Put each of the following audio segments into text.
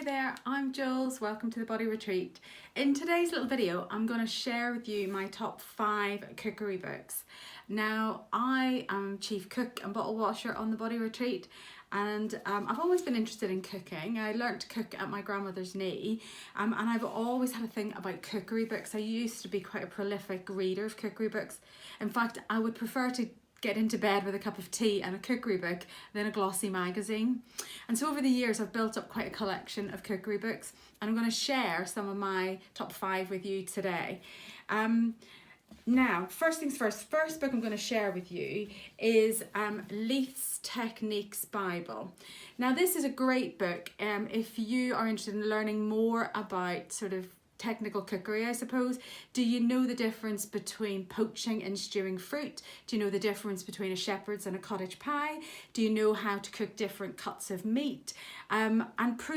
Hi there, I'm Jules. Welcome to the Body Retreat. In today's little video, I'm going to share with you my top 5 cookery books. Now, I am chief cook and bottle washer on the Body Retreat, and I've always been interested in cooking. I learnt to cook at my grandmother's knee, and I've always had a thing about cookery books. I used to be quite a prolific reader of cookery books. In fact, I would prefer to get into bed with a cup of tea and a cookery book than a glossy magazine. And so over the years I've built up quite a collection of cookery books, and I'm going to share some of my top 5 with you today. Now, first things first book I'm going to share with you is Leith's Techniques Bible. Now this is a great book if you are interested in learning more about sort of technical cookery, I suppose. Do you know the difference between poaching and stewing fruit? Do you know the difference between a shepherd's and a cottage pie? Do you know how to cook different cuts of meat? And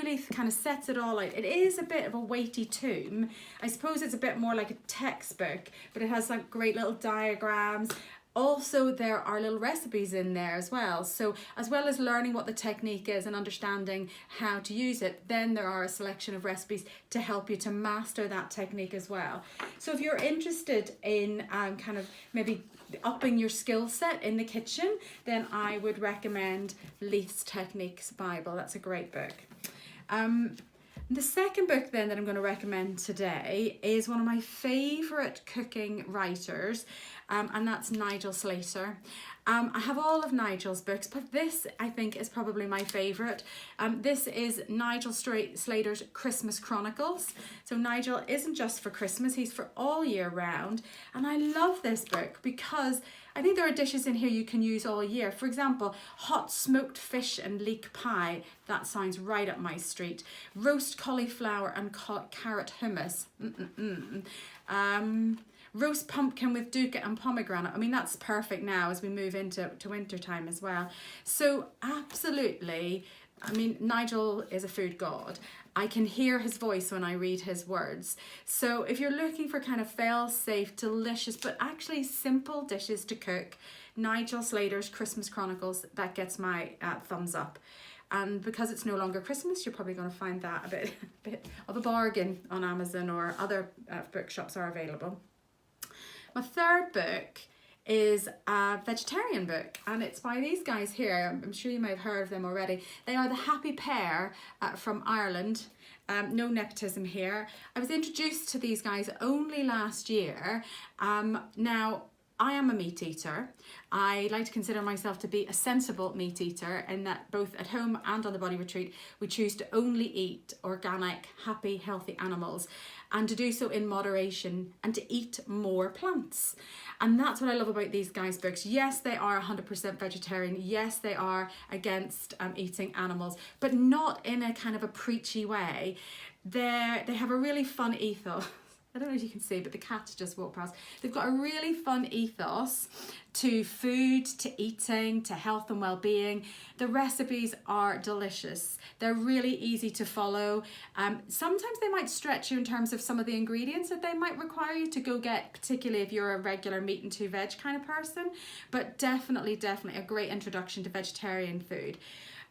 Leith kind of sets it all out. It is a bit of a weighty tome. I suppose it's a bit more like a textbook, but it has like great little diagrams. Also, there are little recipes in there as well. So as well as learning what the technique is and understanding how to use it, then there are a selection of recipes to help you to master that technique as well. So if you're interested in kind of maybe upping your skill set in the kitchen, then I would recommend Leith's Techniques Bible. That's a great book. The second book then that I'm going to recommend today is one of my favourite cooking writers, and that's Nigel Slater. I have all of Nigel's books, but this I think is probably my favourite. This is Nigel Slater's Christmas Chronicles. So Nigel isn't just for Christmas, he's for all year round. And I love this book because I think there are dishes in here you can use all year. For example, hot smoked fish and leek pie. That sounds right up my street. Roast cauliflower and carrot hummus. Roast pumpkin with duca and pomegranate. I mean, that's perfect now as we move into winter time as well. So absolutely, I mean, Nigel is a food god. I can hear his voice when I read his words. So if you're looking for kind of fail-safe, delicious, but actually simple dishes to cook, Nigel Slater's Christmas Chronicles, that gets my thumbs up. And because it's no longer Christmas, you're probably going to find that a bit of a bargain on Amazon, or other bookshops are available. My third book is a vegetarian book, and it's by these guys here. I'm sure you may have heard of them already. They are the Happy Pair from Ireland. No nepotism here. I was introduced to these guys only last year. Now, I am a meat eater. I like to consider myself to be a sensible meat eater, in that both at home and on the Body Retreat, we choose to only eat organic, happy, healthy animals, and to do so in moderation, and to eat more plants. And that's what I love about these guys' books. Yes, they are 100% vegetarian. Yes, they are against eating animals, but not in a kind of a preachy way. They have a really fun ethos. I don't know if you can see, but the cat just walked past. They've got a really fun ethos to food, to eating, to health and well-being. The recipes are delicious. They're really easy to follow. Sometimes they might stretch you in terms of some of the ingredients that they might require you to go get, particularly if you're a regular meat and 2 veg kind of person. But definitely a great introduction to vegetarian food.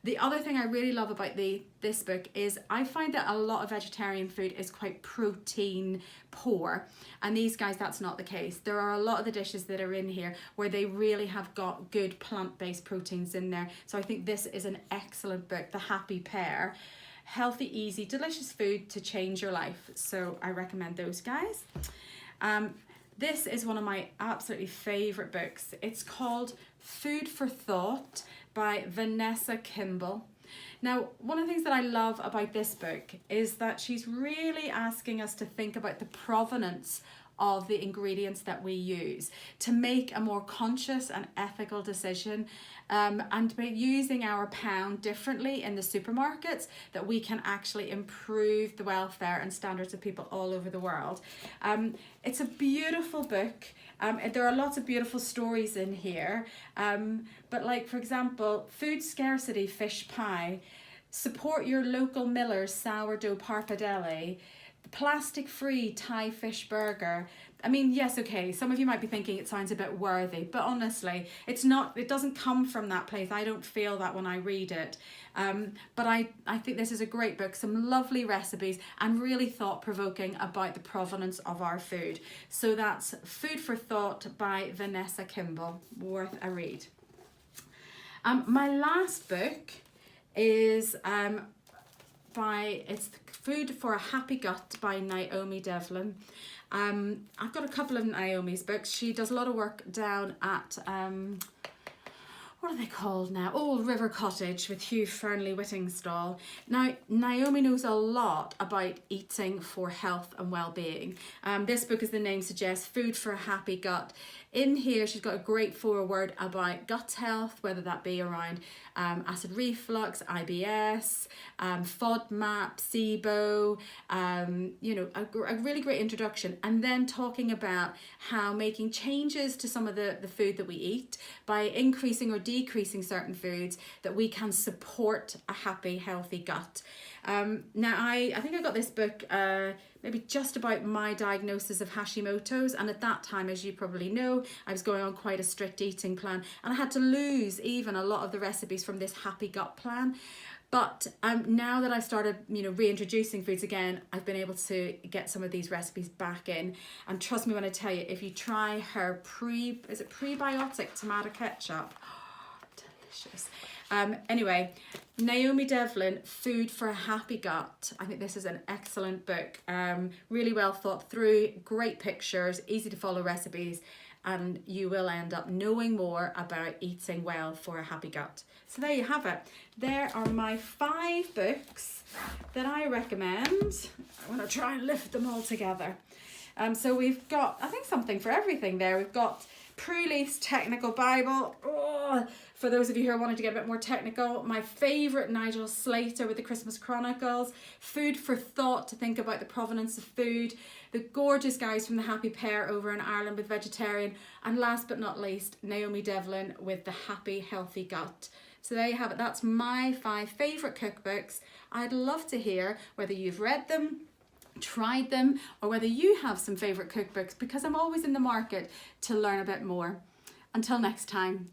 The other thing I really love about this book is I find that a lot of vegetarian food is quite protein poor, and these guys, that's not the case. There are a lot of the dishes that are in here where they really have got good plant-based proteins in there. So I think this is an excellent book, The Happy Pair. Healthy, easy, delicious food to change your life. So I recommend those guys. This is one of my absolutely favourite books. It's called Food for Thought by Vanessa Kimball. Now, one of the things that I love about this book is that she's really asking us to think about the provenance of the ingredients that we use to make a more conscious and ethical decision, and by using our pound differently in the supermarkets, that we can actually improve the welfare and standards of people all over the world. It's a beautiful book. There are lots of beautiful stories in here, but like, for example, food scarcity fish pie, support your local miller's sourdough parpadelli, the plastic-free Thai fish burger, I mean, yes, okay, some of you might be thinking it sounds a bit worthy, but honestly, it's not, it doesn't come from that place. I don't feel that when I read it. But I think this is a great book, some lovely recipes and really thought-provoking about the provenance of our food. So that's Food for Thought by Vanessa Kimball, worth a read. My last book is it's Food for a Happy Gut by Naomi Devlin. I've got a couple of Naomi's books. She does a lot of work down at what are they called now? Old River Cottage with Hugh Fernley Whittingstall. Now, Naomi knows a lot about eating for health and well-being. This book, as the name suggests, Food for a Happy Gut. In here, she's got a great foreword about gut health, whether that be around acid reflux, IBS, FODMAP, SIBO, you know, a really great introduction. And then talking about how making changes to some of the food that we eat by increasing or decreasing certain foods, that we can support a happy, healthy gut. Now, I think I got this book maybe just about my diagnosis of Hashimoto's, and at that time, as you probably know, I was going on quite a strict eating plan, and I had to lose even a lot of the recipes from this happy gut plan. But now that I've started, you know, reintroducing foods again, I've been able to get some of these recipes back in. And trust me when I tell you, if you try her prebiotic tomato ketchup, delicious. Anyway, Naomi Devlin, Food for a Happy Gut. I think this is an excellent book. Really well thought through, great pictures, easy to follow recipes, and you will end up knowing more about eating well for a happy gut. So there you have it. There are my 5 books that I recommend. I'm going to try and lift them all together. So we've got, I think, something for everything there. We've got Prue Leaf's Technical Bible. Oh, for those of you who are wanting to get a bit more technical, my favourite Nigel Slater with the Christmas Chronicles, Food for Thought to think about the provenance of food, the gorgeous guys from the Happy Pair over in Ireland with vegetarian, and last but not least, Naomi Devlin with the Happy Healthy Gut. So there you have it. That's my 5 favourite cookbooks. I'd love to hear whether you've read them, tried them, or whether you have some favourite cookbooks, because I'm always in the market to learn a bit more. Until next time.